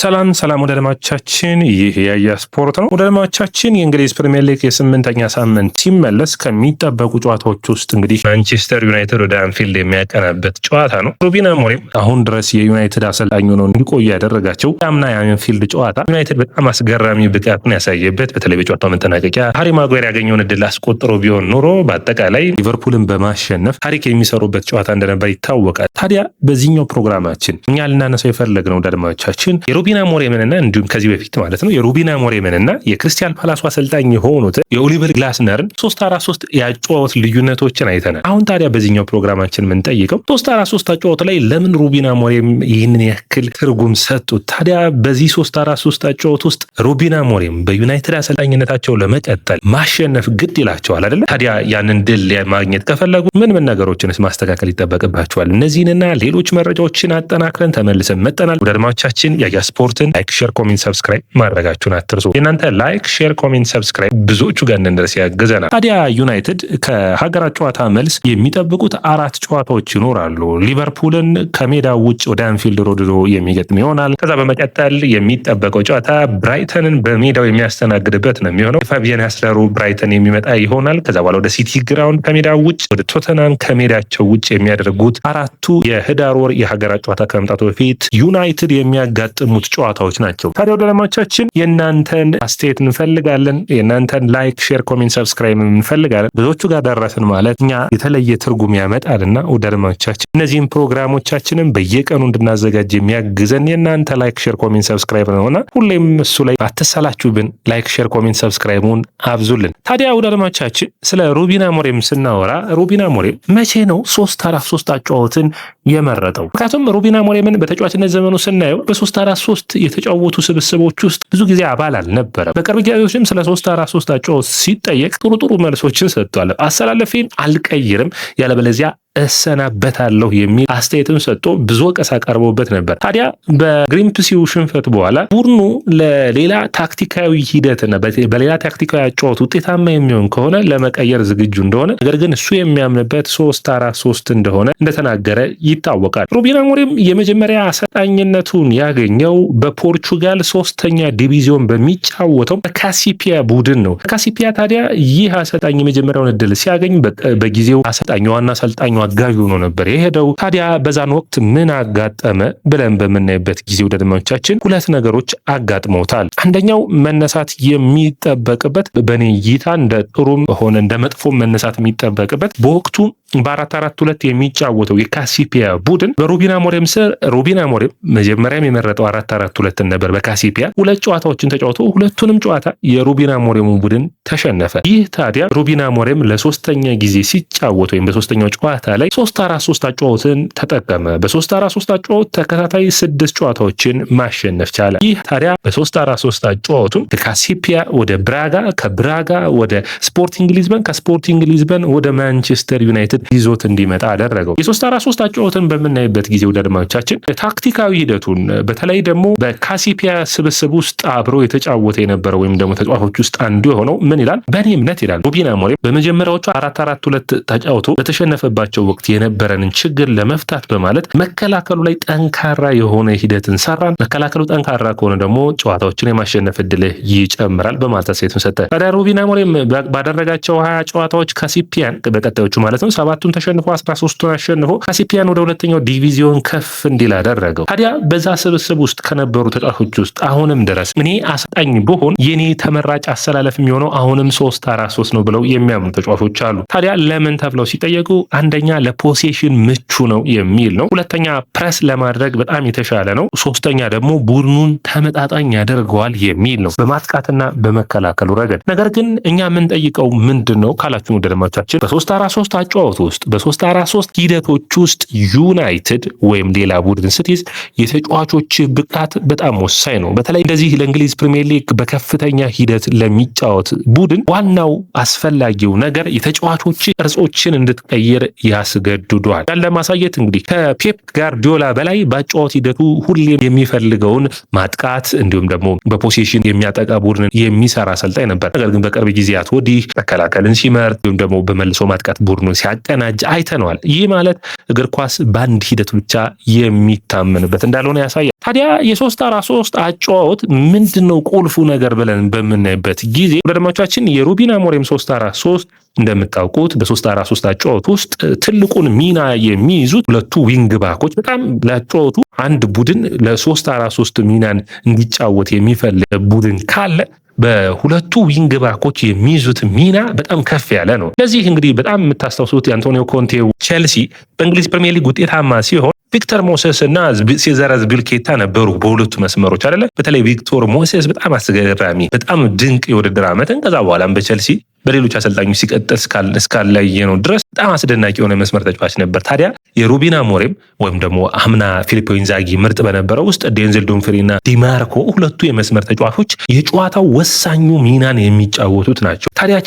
ሰላም ወደ አድማጮቻችን፣ ይህ ያያ ስፖርት ነው። ወደ አድማጮቻችን የእንግሊዝ ፕሪሚየር ሊግ የ8ኛ ሳምንት ሲመለስ ከሚጠበቁ ጨዋታዎች ውስጥ እንግዲህ ማንቸስተር ዩናይትድ ወደ አንፊልድ የሚያቀናበት ጨዋታ ነው። ሩበን አሞሪም አሁን ድረስ የዩናይትድ አሰልጣኝ ሆነው እንዲቆዩ ያደረጋቸው የአምና የአንፊልድ ጨዋታ ዩናይትድ በጣም አስገራሚ ብቃትን ያሳየበት፣ በተለይ በጨዋታው መጠናቀቂያ ሃሪ ማጓየር ያገኘውን እድል አስቆጥሮ ቢሆን ኖሮ በአጠቃላይ ሊቨርፑልን በማሸነፍ ታሪክ የሚሰሩበት ጨዋታ እንደነበር ይታወቃል። ታዲያ በዚህኛው ፕሮግራማችን እኛ ልናነሳው የፈለግነው አድማጮቻችን የሩበን አሞሪምንና እንዲሁም ከዚህ በፊት ማለት ነው የሩበን አሞሪምንና የክሪስታል ፓላሱ አሰልጣኝ የሆኑት የኦሊቨር ግላስነርን 3-4-3 ያጨዋወት ልዩነቶችን አይተናል። አሁን ታዲያ በዚህኛው ፕሮግራማችን የምንጠይቀው 3-4-3 አጨዋወት ላይ ለምን ሩበን አሞሪም ይህንን ያክል ትርጉም ሰጡት? ታዲያ በዚህ 3-4-3 አጨዋወት ውስጥ ሩበን አሞሪም በዩናይትድ አሰልጣኝነታቸው ለመቀጠል ማሸነፍ ግድ ይላቸዋል አይደለ? ታዲያ ያንን ድል ማግኘት ከፈለጉ ምን ነገሮችንስ ማስተካከል ይጠበቅባቸዋል? እነዚህንና ሌሎች መረጃዎችን አጠናክረን ተመልሰን መጠናል። ወደ አድማጮቻችን ያያ ስፖርትን ላይክ፣ ሼር፣ ኮሜንት፣ ሰብስክራይብ ማድረጋችሁን አትርሱ። የእናንተ ላይክ፣ ሼር፣ ኮሜንት፣ ሰብስክራይብ ብዙዎቹ ጋር እንድንደርስ ያግዘናል። ታዲያ ዩናይትድ ከሀገራት ጨዋታ መልስ የሚጠብቁት 4 ጨዋታዎች ይኖራሉ። ሊቨርፑልን ከሜዳ ውጭ ወደ አንፊልድ ሮድ የሚገጥም ይሆናል። ከዛ በመቀጠል የሚጠበቀው ጨዋታ ብራይተንን በሜዳው የሚያስተናግድበት ነው የሚሆነው። ፋቢያን ያስለሩ ብራይተን የሚመጣ ይሆናል። ከዛ በኋላ ወደ ሲቲ ግራውንድ ከሜዳ ውጭ፣ ወደ ቶተናም ከሜዳቸው ውጭ የሚያደርጉት 4ቱ የህዳር ወር የሀገራት ጨዋታ ከመምጣቱ በፊት ዩናይትድ የሚያጋጥሙት ጨዋታዎች ናቸው። ታዲያ ወደ አድማጮቻችን የእናንተን አስተያየት እንፈልጋለን። የእናንተን ላይክ፣ ሼር፣ ኮሜንት፣ ሰብስክራይብ እንፈልጋለን። ብዙዎቹ ጋር ደረስን ማለት እኛ የተለየ ትርጉም ያመጣልና ወደ አድማጮቻችን እነዚህም ፕሮግራሞቻችንን በየቀኑ እንድናዘጋጅ የሚያግዘን የእናንተ ላይክ፣ ሼር፣ ኮሜንት፣ ሰብስክራይብ ነውና ሁሌም እሱ ላይ አትሰላችሁብን። ላይክ፣ ሼር፣ ኮሜንት፣ ሰብስክራይቡን አብዙልን። ታዲያ ወደ አድማጮቻችን ስለ ሩበን አሞሪም ስናወራ ሩበን አሞሪም መቼ ነው 3-4-3 አጨዋወትን የመረጠው? ምክንያቱም ሩበን አሞሪምን በተጫዋችነት ዘመኑ ስናየው በ3-4-3 የተጫወቱ ስብስቦች ውስጥ ብዙ ጊዜ አባል አልነበረም። በቅርብ ጊዜዎችም ስለ 3-4-3 አጨዋወት ሲጠየቅ ጥሩ መልሶችን ሰጥቷል። አሰላለፌን አልቀይርም ያለበለዚያ እሰናበታለሁ የሚል አስተያየትን ሰጥቶ ብዙ ወቀሳ ቀርቦበት ነበር። ታዲያ በግሪምፕሲው ሽንፈት በኋላ ቡድኑ ለሌላ ታክቲካዊ ሂደትና በሌላ ታክቲካዊ አጨዋወት ውጤታማ የሚሆን ከሆነ ለመቀየር ዝግጁ እንደሆነ፣ ነገር ግን እሱ የሚያምንበት 3-4-3 እንደሆነ እንደተናገረ ይታወቃል። ሩበን አሞሪም የመጀመሪያ አሰልጣኝነቱን ያገኘው በፖርቹጋል 3ኛ ዲቪዚዮን በሚጫወተው በካሲፒያ ቡድን ነው። ካሲፒያ ታዲያ ይህ አሰልጣኝ የመጀመሪያውን እድል ሲያገኝ በጊዜው አሰልጣኝ ዋና አሰልጣኝ አጋዥ ሆኖ ነበር የሄደው። ታዲያ በዛን ወቅት ምን አጋጠመ ብለን በምናይበት ጊዜ ወደ አድማጮቻችን 2 ነገሮች አጋጥመውታል። አንደኛው መነሳት የሚጠበቅበት በኔ እይታ እንደ ጥሩም ሆነ እንደ መጥፎ መነሳት የሚጠበቅበት በወቅቱ በ4-4-2 የሚጫወተው የካሲፒያ ቡድን በሩበን አሞሪም ስር ሩበን አሞሪም መጀመሪያም የመረጠው 4-4-2 ነበር። በካሲፒያ 2 ጨዋታዎችን ተጫውቶ ሁለቱንም ጨዋታ የሩበን አሞሪም ቡድን ተሸነፈ። ይህ ታዲያ ሩበን አሞሪም ለ3ኛ ጊዜ ሲጫወት ወይም በ3ኛው ጨዋታ ላይ 3-4-3 አጨዋወትን ተጠቀመ። በ3-4-3 አጨዋወት ተከታታይ 6 ጨዋታዎችን ማሸነፍ ቻለ። ይህ ታዲያ በ3-4-3 አጨዋወቱም ከካሲፒያ ወደ ብራጋ፣ ከብራጋ ወደ ስፖርቲንግ ሊዝበን፣ ከስፖርቲንግ ሊዝበን ወደ ማንቸስተር ዩናይትድ ይዞት እንዲመጣ አደረገው። የ3-4-3 አጨዋወትን በምናይበት ጊዜ ወደ አድማጮቻችን ታክቲካዊ ሂደቱን በተለይ ደግሞ በካሲፒያ ስብስብ ውስጥ አብሮ የተጫወተ የነበረው ወይም ደግሞ ተጫዋቾች ውስጥ አንዱ የሆነው ምን ይላል? በእኔ እምነት ይላል ሩበን አሞሪም በመጀመሪያዎቹ 4-4-2 ተጫውቶ በተሸነፈባቸው ወቅት የነበረንን ችግር ለመፍታት በማለት መከላከሉ ላይ ጠንካራ የሆነ ሂደትን ሰራን። መከላከሉ ጠንካራ ከሆነ ደግሞ ጨዋታዎችን የማሸነፍ እድልህ ይጨምራል በማለት አስተያየቱን ሰጠ። ታዲያ ሩበን አሞሪም ባደረጋቸው 20 ጨዋታዎች ካሲፒያን በቀጣዮቹ ማለት ነው 7ቱን ተሸንፎ 13ቱን አሸንፎ ካሲፒያን ወደ 2ኛው ዲቪዚዮን ከፍ እንዲል አደረገው። ታዲያ በዛ ስብስብ ውስጥ ከነበሩ ተጫዋቾች ውስጥ አሁንም ድረስ እኔ አሰልጣኝ ብሆን የኔ ተመራጭ አሰላለፍ የሚሆነው አሁንም 3-4-3 ነው ብለው የሚያምኑ ተጫዋቾች አሉ። ታዲያ ለምን ተብለው ሲጠየቁ አንደኛ ለፖሴሽን ምቹ ነው የሚል ነው። ሁለተኛ ፕረስ ለማድረግ በጣም የተሻለ ነው። ሶስተኛ ደግሞ ቡድኑን ተመጣጣኝ ያደርገዋል የሚል ነው በማጥቃትና በመከላከሉ ረገድ። ነገር ግን እኛ የምንጠይቀው ምንድን ነው ካላችሁ ወደ አድማጮቻችን በ3-4-3 አጨዋወት ውስጥ በ3-4-3 ሂደቶች ውስጥ ዩናይትድ ወይም ሌላ ቡድን ስትይዝ የተጫዋቾች ብቃት በጣም ወሳኝ ነው። በተለይ እንደዚህ ለእንግሊዝ ፕሪሚየር ሊግ በከፍተኛ ሂደት ለሚጫወት ቡድን ዋናው አስፈላጊው ነገር የተጫዋቾች ቅርጾችን እንድትቀይር ያስገድዷል። ያለ ማሳየት እንግዲህ ከፔፕ ጋርዲዮላ በላይ በአጨዋወት ሂደቱ ሁሌም የሚፈልገውን ማጥቃት እንዲሁም ደግሞ በፖሴሽን የሚያጠቃ ቡድንን የሚሰራ አሰልጣኝ ነበር። ነገር ግን በቅርብ ጊዜያት ወዲህ መከላከልን ሲመርጥ ወይም ደግሞ በመልሶ ማጥቃት ቡድኑን ሲያቀናጅ አይተነዋል። ይህ ማለት እግር ኳስ በአንድ ሂደት ብቻ የሚታመንበት እንዳልሆነ ያሳያል። ታዲያ የ3-4-3 አጨዋወት ምንድነው ቁልፉ ነገር ብለን በምናይበት ጊዜ ወዳጆቻችን የሩበን አሞሪም 3-4-3 እንደምታውቁት በ3-4-3 አጨዋወት ውስጥ ትልቁን ሚና የሚይዙት ሁለቱ ዊንግ ባኮች በጣም ለአጨዋወቱ አንድ ቡድን ለ3-4-3 ሚናን እንዲጫወት የሚፈልግ ቡድን ካለ በሁለቱ ዊንግ ባኮች የሚይዙት ሚና በጣም ከፍ ያለ ነው። ስለዚህ እንግዲህ በጣም የምታስታውሱት የአንቶኒዮ ኮንቴው ቼልሲ በእንግሊዝ ፕሪሚየር ሊግ ውጤታማ ሲሆን ቪክተር ሞሴስ እና ሴዛር አዝፒሊኩዌታ ነበሩ በሁለቱ መስመሮች አይደለ። በተለይ ቪክተር ሞሴስ በጣም አስገራሚ በጣም ድንቅ የውድድር ዓመትን ከዛ በኋላም በቼልሲ በሌሎች አሰልጣኞች ሲቀጥል እስካላየነው ድረስ በጣም አስደናቂ የሆነ መስመር ተጫዋች ነበር። ታዲያ የሩበን አሞሪም ወይም ደግሞ አምና ፊሊፖ ኢንዛጊ ምርጥ በነበረው ውስጥ ዴንዘል ዶምፍሪና ዲማርኮ ሁለቱ የመስመር ተጫዋቾች የጨዋታው ወሳኙ ሚናን የሚጫወቱት ናቸው። ታዲያ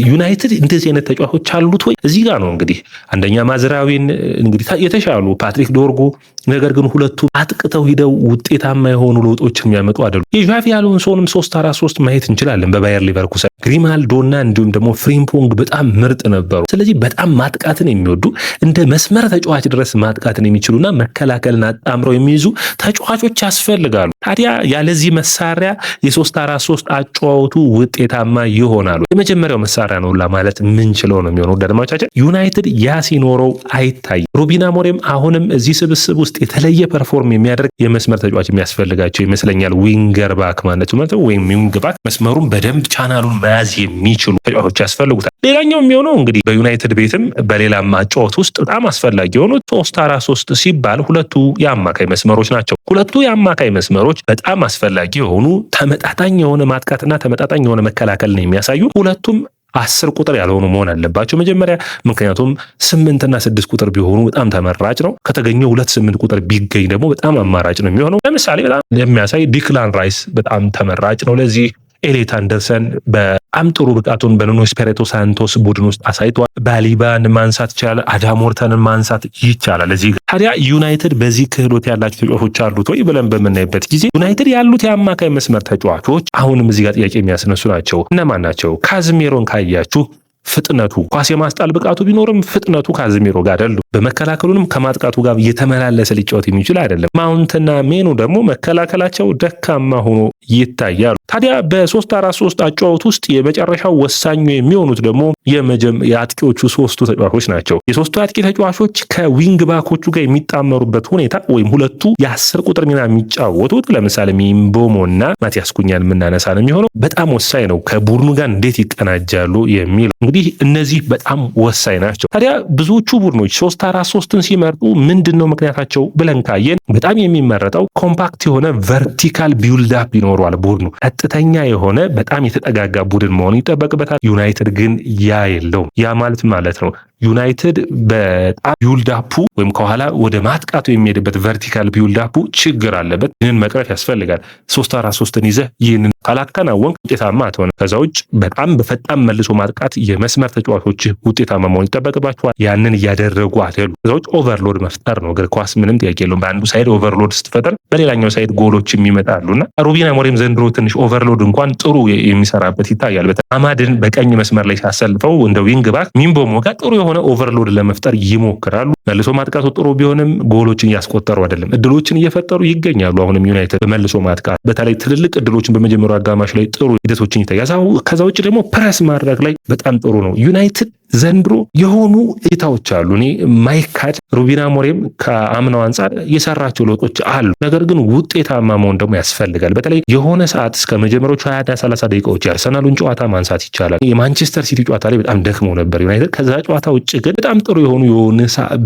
ዩናይትድ እንደዚህ አይነት ተጫዋቾች አሉት ወይ? እዚህ ጋር ነው እንግዲህ አንደኛ ማዝራዊን እንግዲህ የተሻሉ ፓትሪክ ዶርጉ ነገር ግን ሁለቱ አጥቅተው ሂደው ውጤታማ የሆኑ ለውጦችን የሚያመጡ አይደሉም። የዣቪ አሎንሶንም 3-4-3 ማየት እንችላለን በባየር ሊቨርኩሰን። ግሪማልዶና እንዲሁም ደግሞ ፍሪምፖንግ በጣም ምርጥ ነበሩ። ስለዚህ በጣም ማጥቃትን የሚወዱ እንደ መስመር ተጫዋች ድረስ ማጥቃትን የሚችሉና መከላከልን አጣምረው የሚይዙ ተጫዋቾች ያስፈልጋሉ። ታዲያ ያለዚህ መሳሪያ የ3-4-3 አጨዋወቱ ውጤታማ ይሆናሉ። የመጀመሪያው መሳሪያ ነው ማለት ምንችለው ነው የሚሆነው። ደድማቻችን ዩናይትድ ያ ሲኖረው አይታይም። ሩበን አሞሪም አሁንም እዚህ ስብስብ ውስጥ የተለየ ፐርፎርም የሚያደርግ የመስመር ተጫዋች የሚያስፈልጋቸው ይመስለኛል። ዊንገር ባክ ማለት ነው ወይም ዊንግ ባክ መስመሩን በደንብ ቻናሉን መያዝ የሚችሉ ተጫዋቾች ያስፈልጉታል። ሌላኛው የሚሆነው እንግዲህ በዩናይትድ ቤትም በሌላም አጨዋወት ውስጥ በጣም አስፈላጊ የሆኑት 3-4-3 ሲባል ሁለቱ የአማካይ መስመሮች ናቸው። ሁለቱ የአማካይ መስመሮች በጣም አስፈላጊ የሆኑ ተመጣጣኝ የሆነ ማጥቃትና ተመጣጣኝ የሆነ መከላከልን የሚያሳዩ ሁለቱም 10 ቁጥር ያልሆኑ መሆን አለባቸው መጀመሪያ። ምክንያቱም 8 እና 6 ቁጥር ቢሆኑ በጣም ተመራጭ ነው። ከተገኘው 2-8 ቁጥር ቢገኝ ደግሞ በጣም አማራጭ ነው የሚሆነው። ለምሳሌ በጣም የሚያሳይ ዲክላን ራይስ በጣም ተመራጭ ነው ለዚህ። ኤሌት አንደርሰን በጣም ጥሩ ብቃቱን በኑኖ ስፒሪቶ ሳንቶስ ቡድን ውስጥ አሳይቷል። ባሊባን ማንሳት ይቻላል። አዳም ዎርተንን ማንሳት ይቻላል። እዚህ ታዲያ ዩናይትድ በዚህ ክህሎት ያላቸው ተጫዋቾች አሉት ወይ ብለን በምናይበት ጊዜ ዩናይትድ ያሉት የአማካይ መስመር ተጫዋቾች አሁንም እዚህ ጋር ጥያቄ የሚያስነሱ ናቸው። እነማን ናቸው? ካዝሜሮን ካያችሁ ፍጥነቱ ኳስ የማስጣል ብቃቱ ቢኖርም ፍጥነቱ ካዝሜሮ ጋር አይደለም። በመከላከሉንም ከማጥቃቱ ጋር እየተመላለሰ ሊጫወት የሚችል አይደለም። ማውንትና ሜኑ ደግሞ መከላከላቸው ደካማ ሆኖ ይታያሉ። ታዲያ በ3-4-3 አጨዋወት ውስጥ የመጨረሻው ወሳኙ የሚሆኑት ደግሞ የአጥቂዎቹ ሶስቱ ተጫዋቾች ናቸው። የሶስቱ አጥቂ ተጫዋቾች ከዊንግ ባኮቹ ጋር የሚጣመሩበት ሁኔታ ወይም ሁለቱ የ10 ቁጥር ሚና የሚጫወቱት ለምሳሌ ሚምቦሞ እና ማቲያስ ኩኛን የምናነሳ ነው የሚሆነው። በጣም ወሳኝ ነው ከቡድኑ ጋር እንዴት ይቀናጃሉ የሚለው እንግዲህ እነዚህ በጣም ወሳኝ ናቸው። ታዲያ ብዙዎቹ ቡድኖች 3-4-3ን ሲመርጡ ምንድነው ምክንያታቸው ብለን ካየን በጣም የሚመረጠው ኮምፓክት የሆነ ቨርቲካል ቢልድ አፕ ይኖረዋል። ቡድኑ ቀጥተኛ የሆነ በጣም የተጠጋጋ ቡድን መሆን ይጠበቅበታል። ዩናይትድ ግን ያ የለውም። ያ ማለት ነው ዩናይትድ በጣም ቢልድ አፑ ወይም ከኋላ ወደ ማጥቃቱ የሚሄድበት ቨርቲካል ቢልድ አፑ ችግር አለበት። ይህንን መቅረፍ ያስፈልጋል። 3-4-3ን ይዘህ ይህንን ካላከናወንክ ውጤታማ አትሆንም። ከዛ ውጭ በጣም በፈጣን መልሶ ማጥቃት የመስመር ተጫዋቾች ውጤታማ መሆን ይጠበቅባቸዋል። ያንን እያደረጉ አይደሉም። ከዛ ውጭ ኦቨርሎድ መፍጠር ነው እግር ኳስ። ምንም ጥያቄ የለውም። በአንዱ ሳይድ ኦቨርሎድ ስትፈጠር በሌላኛው ሳይድ ጎሎችም ይመጣሉና ሩበን አሞሪም ዘንድሮ ትንሽ ኦቨርሎድ እንኳን ጥሩ የሚሰራበት ይታያል። አማድን በቀኝ መስመር ላይ ሲያሰልፈው እንደ ዊንግ ባክ ሚምቦሞ ጋር ጥሩ የሆነ ኦቨርሎድ ለመፍጠር ይሞክራሉ። መልሶ ማጥቃቱ ጥሩ ቢሆንም ጎሎችን እያስቆጠሩ አይደለም፣ እድሎችን እየፈጠሩ ይገኛሉ። አሁንም ዩናይትድ በመልሶ ማጥቃት በተለይ ትልልቅ እድሎችን በመጀመሪያው አጋማሽ ላይ ጥሩ ሂደቶችን ይታያል። ከዛ ውጭ ደግሞ ፕረስ ማድረግ ላይ በጣም ጥሩ ነው ዩናይትድ። ዘንድሮ የሆኑ እይታዎች አሉ። እኔ ማይካድ ሩበን አሞሪም ከአምናው አንጻር የሰራቸው ለውጦች አሉ። ነገር ግን ውጤታማ መሆን ደግሞ ያስፈልጋል። በተለይ የሆነ ሰዓት እስከ መጀመሪያዎቹ 20-30 ደቂቃዎች የአርሰናሉን ጨዋታ ማንሳት ይቻላል። የማንቸስተር ሲቲ ጨዋታ ላይ በጣም ደክሞ ነበር ዩናይትድ። ከዛ ጨዋታ ውጭ ግን በጣም ጥሩ የሆኑ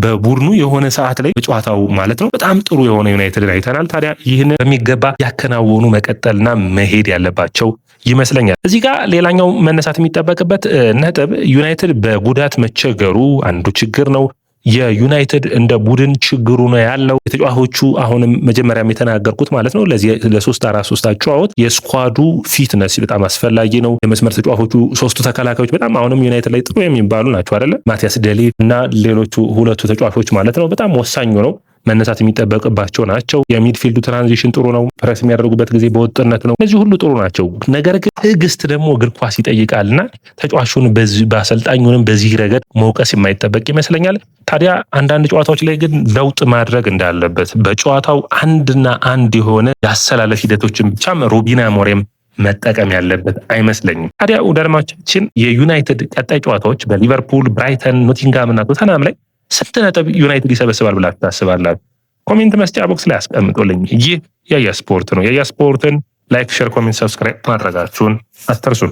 በቡድኑ የሆነ ሰዓት ላይ በጨዋታው ማለት ነው በጣም ጥሩ የሆነ ዩናይትድን አይተናል። ታዲያ ይህን በሚገባ ያከናወኑ መቀጠልና መሄድ ያለባቸው ይመስለኛል። እዚህ ጋር ሌላኛው መነሳት የሚጠበቅበት ነጥብ ዩናይትድ በጉዳት መቸገሩ አንዱ ችግር ነው። የዩናይትድ እንደ ቡድን ችግሩ ነው ያለው የተጫዋቾቹ አሁንም መጀመሪያም የተናገርኩት ማለት ነው ለዚህ ለ3-4-3 አጨዋወት የስኳዱ ፊትነስ በጣም አስፈላጊ ነው። የመስመር ተጫዋቾቹ ሶስቱ ተከላካዮች በጣም አሁንም ዩናይትድ ላይ ጥሩ የሚባሉ ናቸው አይደለ? ማቲያስ ደሊ እና ሌሎቹ ሁለቱ ተጫዋቾች ማለት ነው በጣም ወሳኙ ነው። መነሳት የሚጠበቅባቸው ናቸው። የሚድፊልዱ ትራንዚሽን ጥሩ ነው። ፕረስ የሚያደርጉበት ጊዜ በወጥነት ነው። እነዚህ ሁሉ ጥሩ ናቸው። ነገር ግን ትዕግስት ደግሞ እግር ኳስ ይጠይቃልና ተጫዋቹን በአሰልጣኙንም በዚህ ረገድ መውቀስ የማይጠበቅ ይመስለኛል። ታዲያ አንዳንድ ጨዋታዎች ላይ ግን ለውጥ ማድረግ እንዳለበት በጨዋታው አንድና አንድ የሆነ የአሰላለፍ ሂደቶችን ብቻም ሩበን አሞሪም መጠቀም ያለበት አይመስለኝም። ታዲያ ወደ አድማጮቻችን የዩናይትድ ቀጣይ ጨዋታዎች በሊቨርፑል፣ ብራይተን፣ ኖቲንጋም እና ቶተንሃም ላይ ስንት ነጥብ ዩናይትድ ይሰበስባል ብላችሁ ታስባላችሁ? ኮሜንት መስጫ ቦክስ ላይ አስቀምጡልኝ። ይህ ያያ ስፖርት ነው። ያያ ስፖርትን ላይክ፣ ሼር፣ ኮሜንት፣ ሰብስክራይብ ማድረጋችሁን አትርሱ።